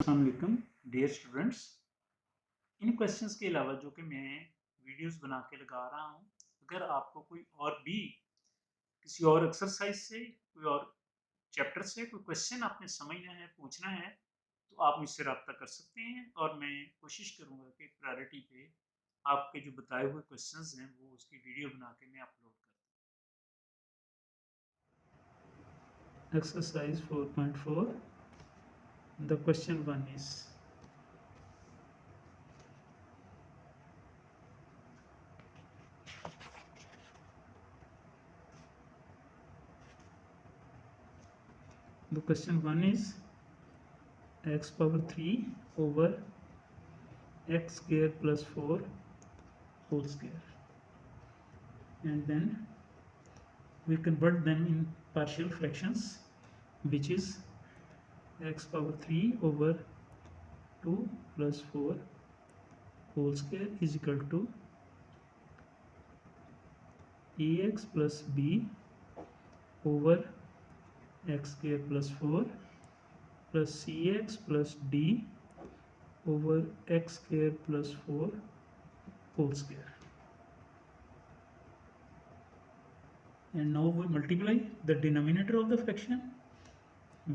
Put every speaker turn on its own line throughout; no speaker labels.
अस्सलाम वालेकुम dear students. इन questions के अलावा जो कि मैं वीडियोस बना के लगा रहा हूँ, अगर आपको कोई और भी किसी और एक्सरसाइज से कोई और चैप्टर से कोई क्वेश्चन आपने समझना है, पूछना है, तो आप मुझसे रब्ता कर सकते हैं और मैं कोशिश करूँगा कि प्रायोरिटी पे आपके जो बताए हुए क्वेश्चंस हैं वो उसकी वीडियो बना के मैं अपलोड कर दूँ। Exercise 4.4, the question 1 is x power 3 over x square plus 4 whole square, and then we convert them in partial fractions, which is x power 3 over 2 plus 4 whole square is equal to ax plus b over x square plus 4 plus cx plus d over x square plus 4 whole square. And now we multiply the denominator of the fraction,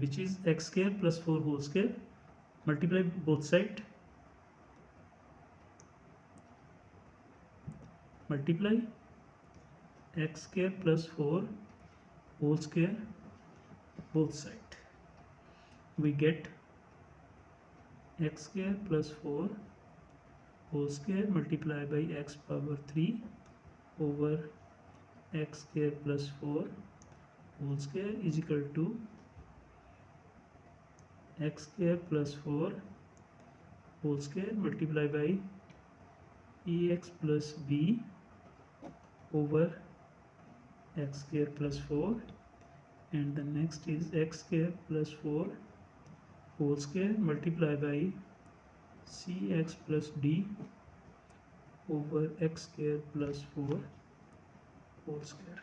which is x square plus 4 whole square, multiply both sides, multiply x square plus 4 whole square both sides, we get x square plus 4 whole square multiplied by x power 3 over x square plus 4 whole square is equal to x square plus 4 whole square multiplied by ax plus b over x square plus 4, and the next is x square plus 4 whole square multiplied by cx plus d over x square plus 4 whole square.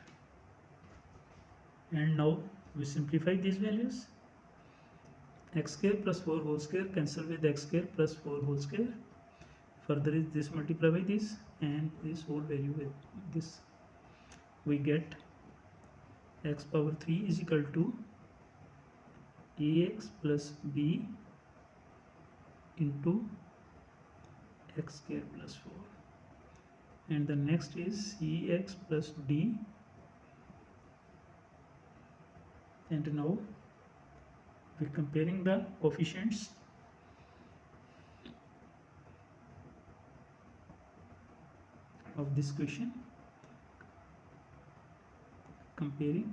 And now we simplify these values. X square plus 4 whole square cancel with x square plus 4 whole square. Further is this multiply by this and this whole value with this. We get x power 3 is equal to ax plus b into x square plus 4, and the next is cx plus d, and now we are comparing the coefficients of this question, comparing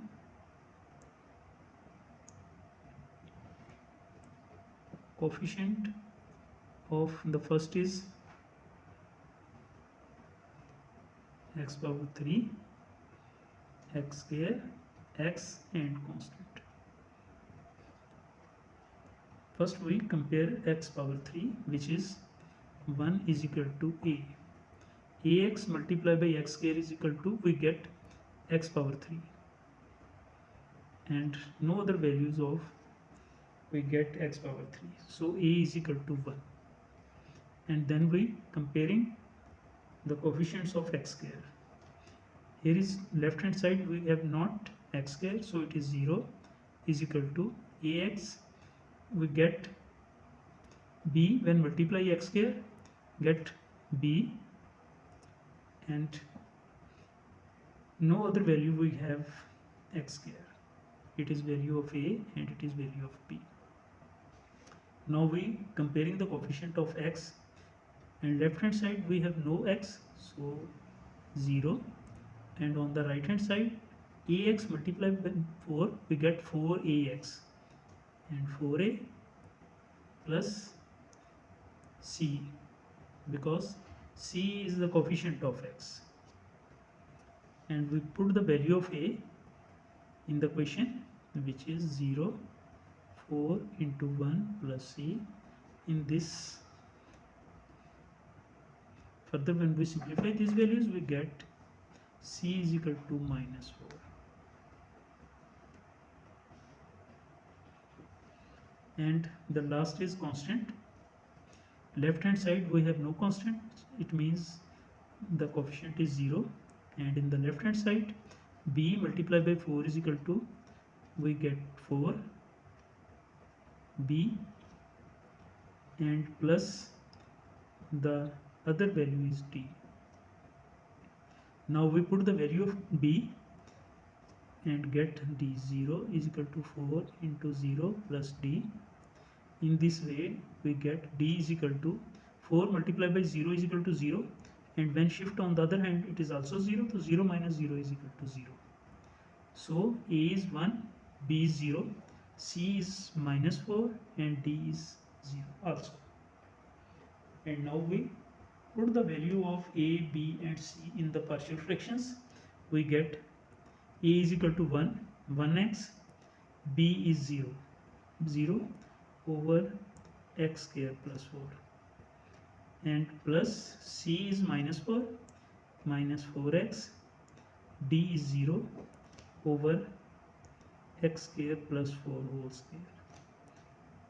coefficient of the first is x power 3, x square, x and constant. First we compare x power 3, which is 1 is equal to a. Ax multiplied by x square is equal to, we get x power 3 and no other values of, we get x power 3. So a is equal to 1, and then we comparing the coefficients of x square. Here is left hand side we have not x square, so it is 0 is equal to ax, we get b when multiply x square, get b, and no other value we have x square, it is value of a and it is value of b. Now we comparing the coefficient of x, and left hand side we have no x, so 0, and on the right hand side ax multiplied by 4, we get 4ax, and 4a plus c, because c is the coefficient of x, and we put the value of a in the question, which is 0, 4 into 1 plus c in this. Further, when we simplify these values, we get c is equal to -4. and the last is constant. Left hand side we have no constant, it means the coefficient is 0, and in the left hand side b multiplied by 4 is equal to, we get 4b and plus the other value is d. Now we put the value of b and get d. 0 is equal to 4 into 0 plus d. In this way we get d is equal to 4 multiplied by 0 is equal to 0, and when shift on the other hand it is also 0, so 0 minus 0 is equal to 0. So a is 1, b is 0, c is minus 4 and d is 0 also. And now we put the value of a, b and c in the partial fractions. We get a is equal to 1, 1x, b is 0, 0 over x square plus 4, and plus c is minus 4, minus 4x, d is 0 over x square plus 4 whole square.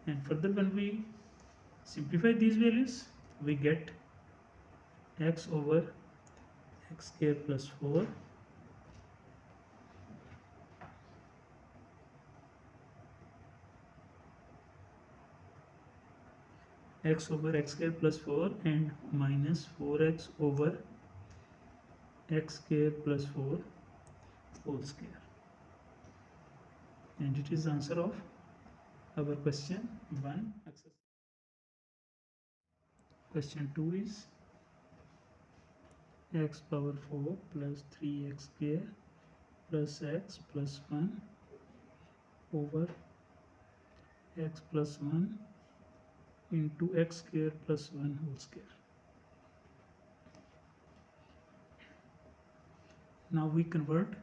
And further when we simplify these values, we get x over x square plus 4 x over x square plus 4 and minus 4x over x square plus 4 whole square. And it is the answer of our question 1. Question 2 is x power 4 plus 3x square plus x plus 1 over x plus 1 into x square plus 1 whole square. Now we convert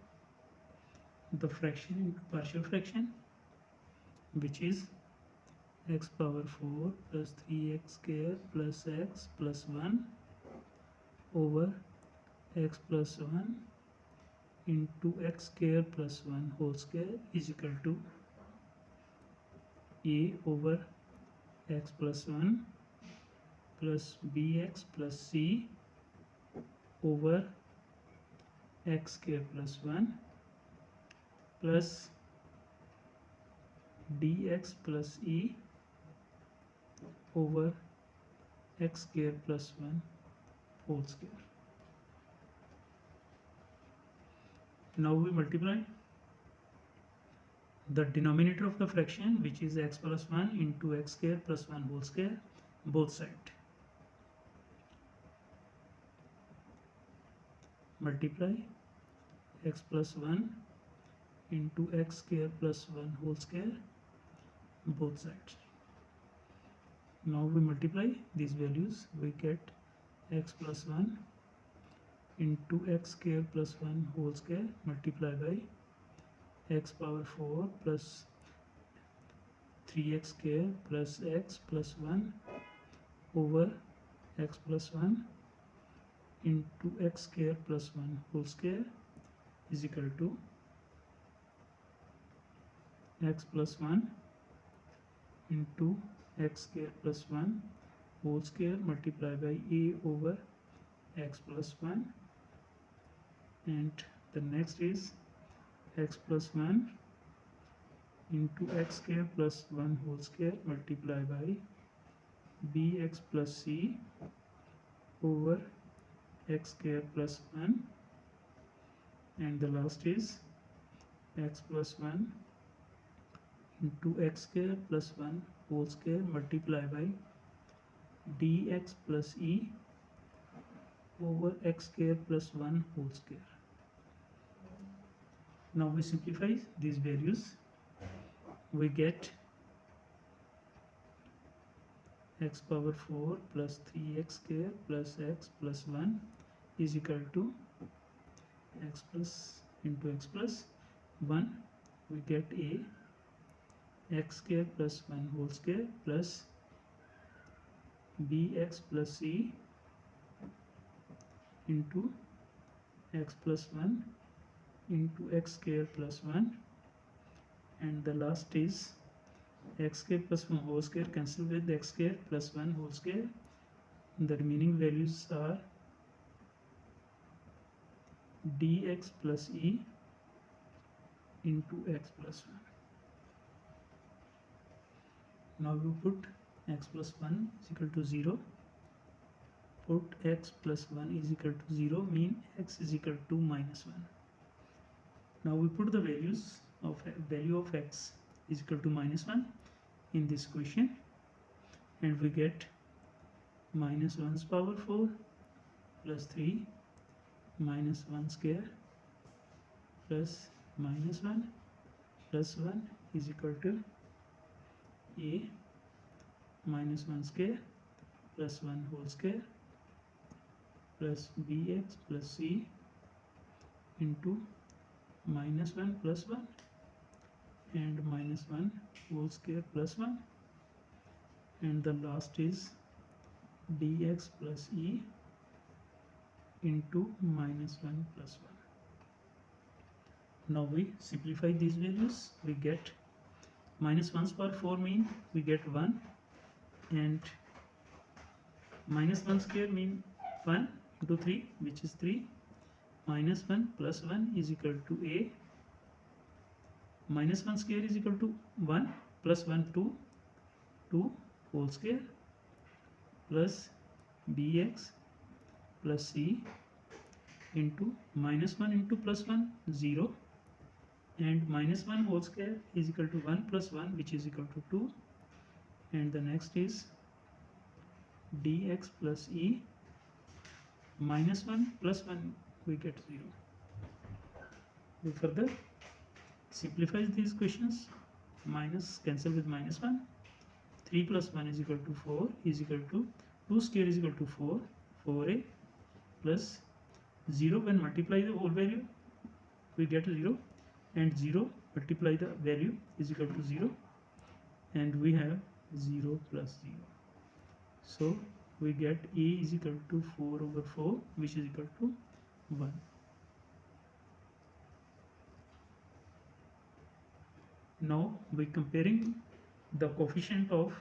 the fraction into partial fraction, which is x power 4 plus 3x square plus x plus 1 over x plus 1 into x square plus 1 whole square is equal to a over x plus 1 plus bx plus c over x square plus 1 plus dx plus e over x square plus 1 whole square. Now we multiply the denominator of the fraction, which is x plus 1 into x square plus 1 whole square, both sides. Multiply x plus 1 into x square plus 1 whole square, both sides. Now we multiply these values, we get x plus 1 into x square plus 1 whole square multiplied by x power 4 plus 3x square plus x plus 1 over x plus 1 into x square plus 1 whole square is equal to x plus 1 into x square plus 1 whole square multiplied by a over x plus 1, and the next is x plus 1 into x square plus 1 whole square multiplied by bx plus c over x square plus 1, and the last is x plus 1 into x square plus 1 whole square multiplied by dx plus e over x square plus 1 whole square. Now we simplify these values, we get x power 4 plus 3x square plus x plus 1 is equal to x plus into x plus 1, we get a x square plus 1 whole square plus bx plus c into x plus 1 into x square plus 1, and the last is x square plus 1 whole square cancel with x square plus 1 whole square. The remaining values are dx plus e into x plus 1. Now we put x plus 1 is equal to 0. Put x plus 1 is equal to 0, mean x is equal to minus 1. Now we put the value of x is equal to minus 1 in this equation, and we get minus 1's power 4 plus 3 minus 1 square plus minus 1 plus 1 is equal to a minus 1 square plus 1 whole square plus bx plus c into minus 1 plus 1 and minus 1 whole square plus 1, and the last is dx plus e into minus 1 plus 1. Now we simplify these values. We get minus 1's power 4 mean we get 1, and minus 1 square mean 1 into 3 which is 3, minus 1 plus 1 is equal to a, minus 1 square is equal to 1 plus 1 2 whole square plus bx plus c into minus 1 into plus 1 0, and minus 1 whole square is equal to 1 plus 1 which is equal to 2, and the next is dx plus e minus 1 plus 1 we get 0. We further simplify these questions. Minus cancel with minus 1, 3 plus 1 is equal to 4 is equal to 2 square is equal to 4, 4a plus 0 when multiply the whole value we get 0, and 0 multiply the value is equal to 0, and we have 0 plus 0. So we get a is equal to 4 over 4 which is equal to 1. Now by comparing the coefficient of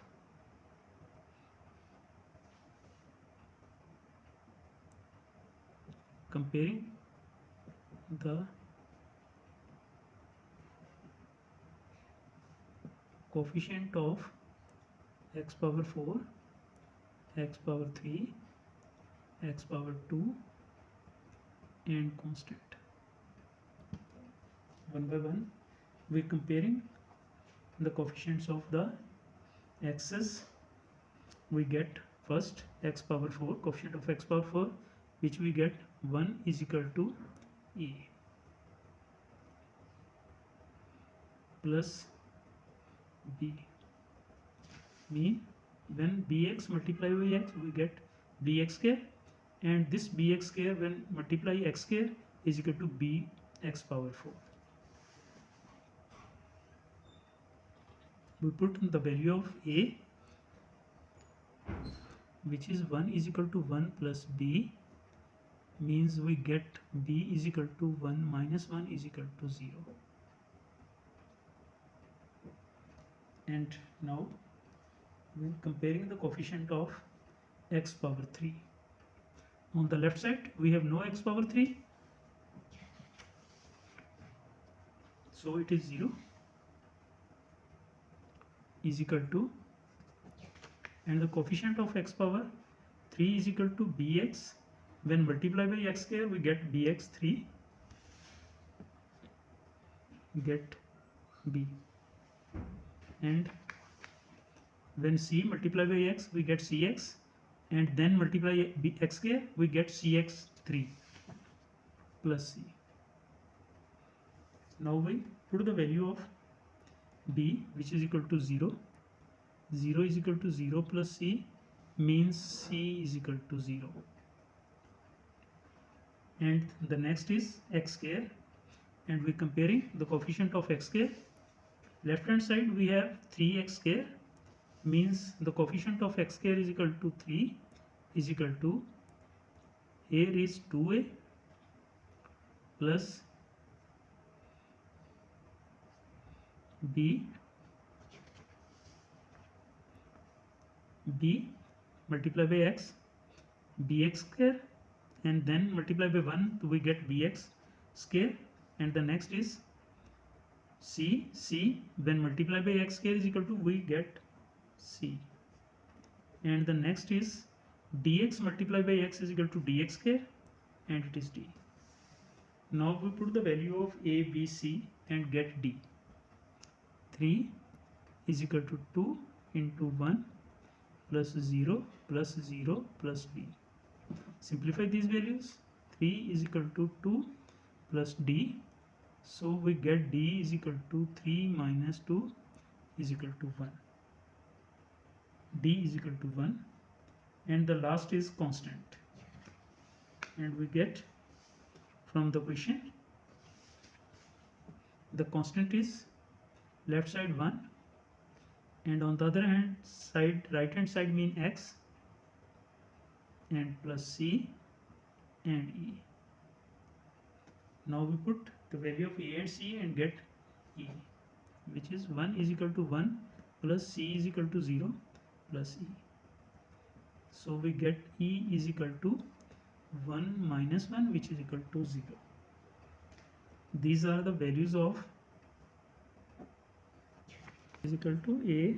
x power 4, x power 3, x power 2 and constant. One by one we are comparing the coefficients of the x's. We get first x power 4, coefficient of x power 4, which we get 1 is equal to a plus b, mean when bx multiply by x we get bx square, and this bx square when multiply x square is equal to bx power 4. We put the value of a, which is 1 is equal to 1 plus b, means we get b is equal to 1 minus 1 is equal to 0. And now we are comparing the coefficient of x power 3. On the left side we have no x power 3, so it is 0 is equal to, and the coefficient of x power 3 is equal to bx, when multiply by x square we get bx 3, we get b, and when c multiply by x we get cx, and then multiply x square we get cx 3 plus c. Now we put the value of b, which is equal to 0. 0 is equal to 0 plus c, means c is equal to 0. And the next is x square, and we comparing the coefficient of x square. Left hand side we have 3x square, means the coefficient of x square is equal to 3 is equal to a raised 2a plus b b multiplied by x, bx square, and then multiply by 1 we get bx square, and the next is c when multiplied by x square is equal to we get c, and the next is dx multiplied by x is equal to dx square, and it is d. Now we put the value of a, b, c and get d. 3 is equal to 2 into 1 plus 0 plus 0 plus d. Simplify these values. 3 is equal to 2 plus d. So we get d is equal to 3 minus 2 is equal to 1. D is equal to 1, and the last is constant. And we get from the question the constant is left side 1, and on the other hand side, right hand side mean x, and plus c and e. Now we put the value of a and c and get e, which is 1 is equal to 1 plus c is equal to 0 plus e. So we get e is equal to 1 minus 1, which is equal to 0. These are the values of is equal to a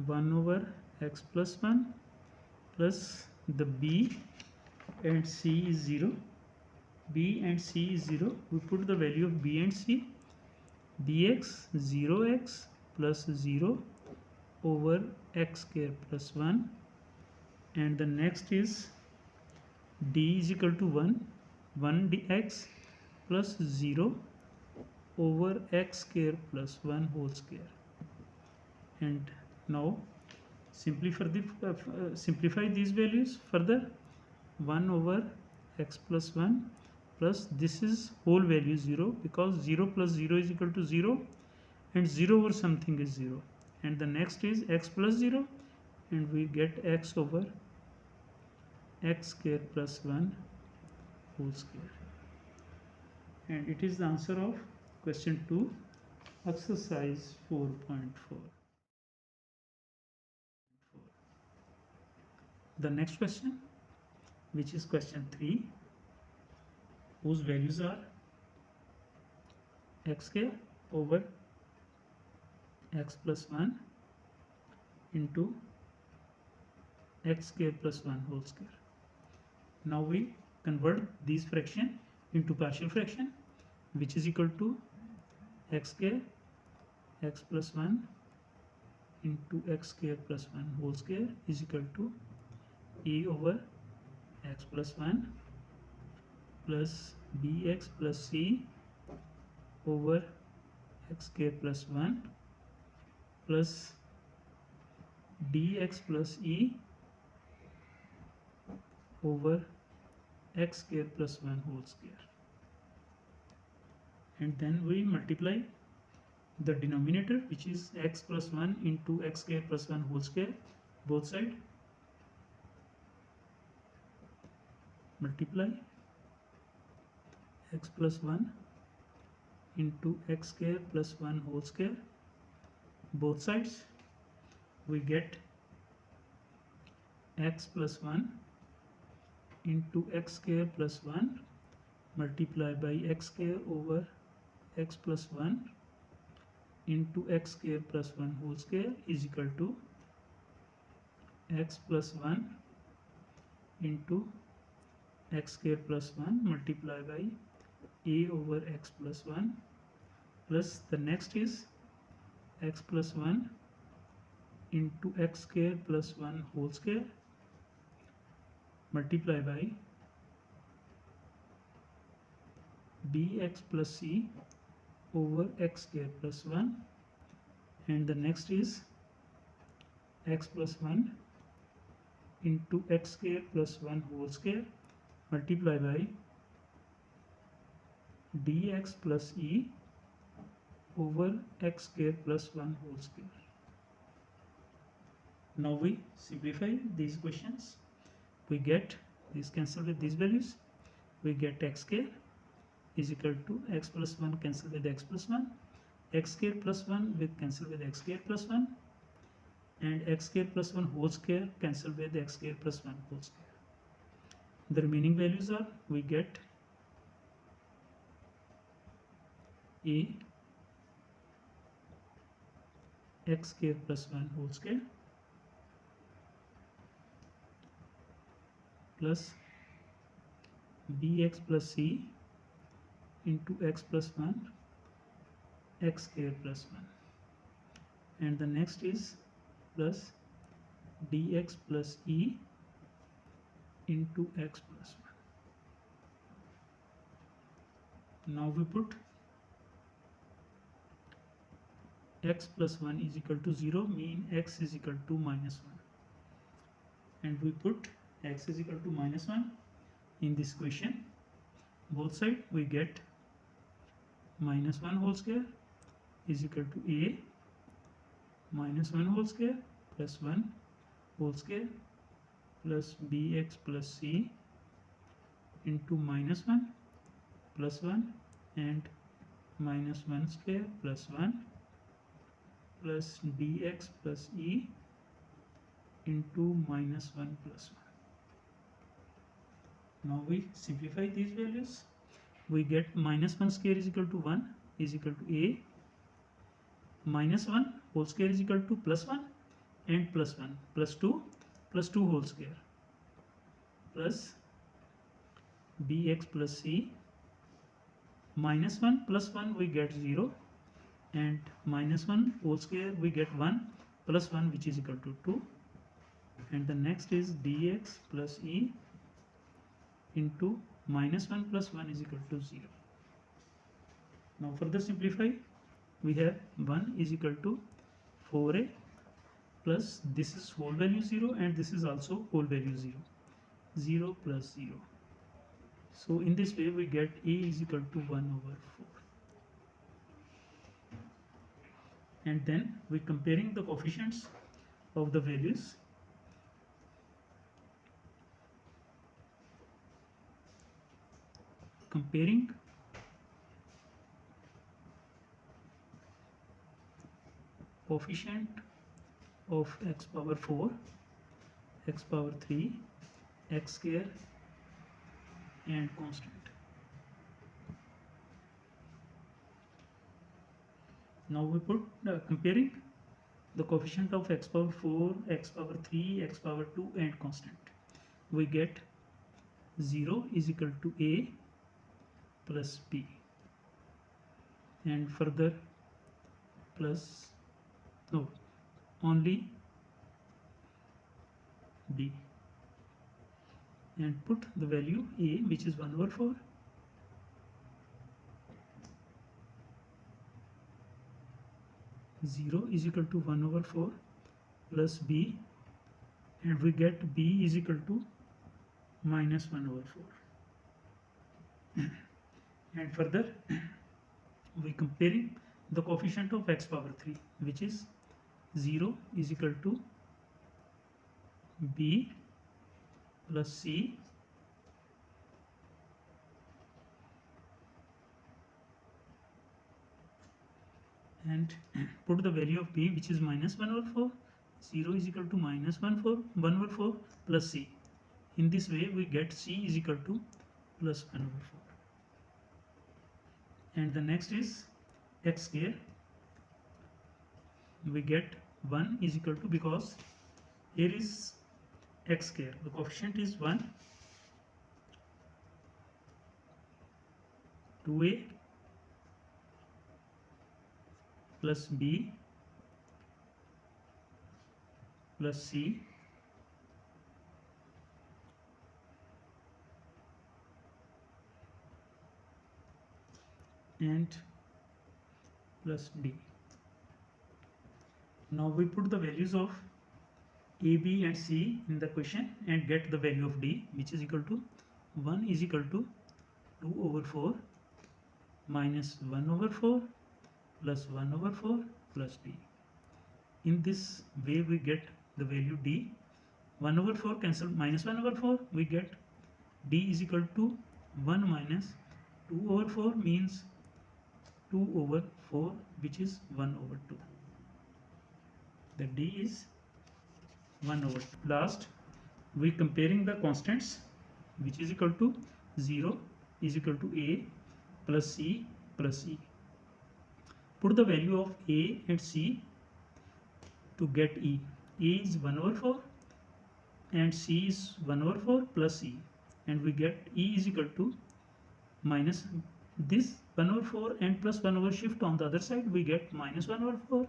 1 over x plus 1 plus the b and c is 0. B and c is 0. We put the value of b and c. Bx 0x plus 0 over x square plus 1, and the next is d is equal to 1 dx plus 0 over x square plus 1 whole square. And now simplify these values further. 1 over x plus 1 plus this is whole value 0, because 0 plus 0 is equal to 0, and 0 over something is 0, and the next is x plus 0, and we get x over x square plus 1 whole square. And it is the answer of question 2, exercise 4.4. The next question, which is question 3, whose values are x square over x plus 1 into x square plus 1 whole square. Now we convert these fraction into partial fraction, which is equal to x square x plus 1 into x square plus 1 whole square is equal to a over x plus 1 plus bx plus c over x square plus 1 plus dx plus e over x square plus 1 whole square. And then we multiply the denominator, which is x plus 1 into x square plus 1 whole square, both side. Multiply x plus 1 into x square plus 1 whole square, both sides. We get x plus 1 into x square plus 1 multiplied by x square over x plus 1 into x square plus 1 whole square is equal to x plus 1 into x square plus 1 multiplied by a over x plus 1 plus the next is x plus 1 into x square plus 1 whole square multiplied by bx plus c over x square plus 1, and the next is x plus 1 into x square plus 1 whole square multiplied by dx plus e over x square plus 1 whole square. Now we simplify these questions. We get this cancel with these values. We get x square is equal to x plus 1 cancel with x plus 1, x square plus 1 with cancel with x square plus 1, and x square plus 1 whole square cancel with x square plus 1 whole square. The remaining values are, we get a x square plus 1 whole square plus bx plus c into x plus 1 x square plus 1, and the next is plus dx plus e into x plus 1. Now we put x plus 1 is equal to 0, mean x is equal to minus 1, and we put x is equal to minus 1 in this equation. Both side we get minus 1 whole square is equal to a minus 1 whole square plus 1 whole square plus bx plus c into minus 1 plus 1 and minus 1 square plus 1 plus dx plus e into minus 1 plus 1. Now we simplify these values. We get minus 1 square is equal to 1 is equal to a minus 1 whole square is equal to plus 1 and plus 1 plus 2 whole square plus bx plus c minus 1 plus 1 we get 0 and minus 1 whole square we get 1 plus 1 which is equal to 2, and the next is dx plus e into minus 1 plus 1 is equal to 0. Now further simplify, we have 1 is equal to 4a plus this is whole value 0 and this is also whole value 0, 0 plus 0. So in this way we get a is equal to 1 over 4. And then we comparing the coefficients of the values. Comparing coefficient of x power 4, x power 3, x square and constant. Now we put comparing the coefficient of x power 4, x power 3, x power 2 and constant. We get 0 is equal to a plus b, and further plus only b, and put the value a which is 1 over 4, zero is equal to 1 over 4 plus b, and we get b is equal to minus 1 over 4. And further we comparing the coefficient of x power 3 which is 0 is equal to b plus c and put the value of b which is minus 1 over 4, 0 is equal to minus 1 over 4 plus c. In this way we get c is equal to plus 1 over 4. And the next is x square. We get 1 is equal to, because here is x square, the coefficient is 1, 2a plus b plus c and plus d. Now we put the values of a, b and c in the question and get the value of d, which is equal to 1 is equal to 2 over 4 minus 1 over 4 plus 1 over 4 plus d. In this way we get the value d. 1 over 4 cancel, minus 1 over 4 we get d is equal to 1 minus 2 over 4 means 2 over 4, which is 1 over 2. The D is 1 over 2. Last, we comparing the constants, which is equal to 0 is equal to A plus C plus E. Put the value of A and C to get E. A is 1 over 4 and C is 1 over 4 plus E, and we get E is equal to minus this 1 over 4 and plus 1 over shift on the other side, we get minus 1 over 4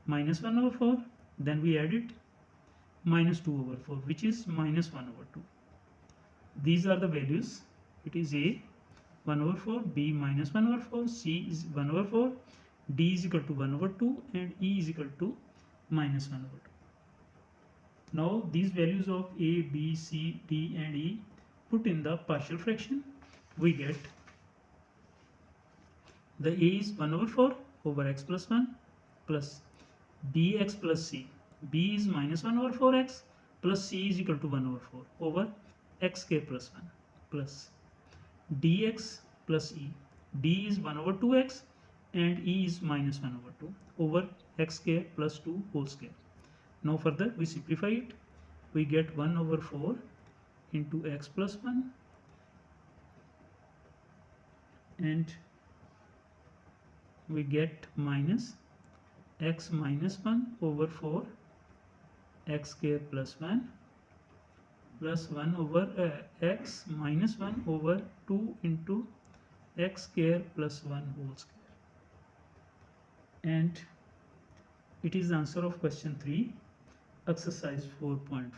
minus 1 over 4, then we add it minus 2 over 4, which is minus 1 over 2. These are the values. It is A 1 over 4, B minus 1 over 4, C is 1 over 4, D is equal to 1 over 2, and E is equal to minus 1 over 2. Now these values of A, B, C, D and E put in the partial fraction, we get the A is 1 over 4 over x plus 1 plus bx plus c. B is minus 1 over 4x plus c is equal to 1 over 4 over x square plus 1 plus dx plus e. D is 1 over 2x and e is minus 1 over 2 over x square plus 2 whole square. Now further we simplify it. We get 1 over 4 into x plus 1 and we get minus x minus 1 over 4 x square plus 1 plus 1 over x minus 1 over 2 into x square plus 1 whole square. And it is the answer of question 3, exercise 4.4.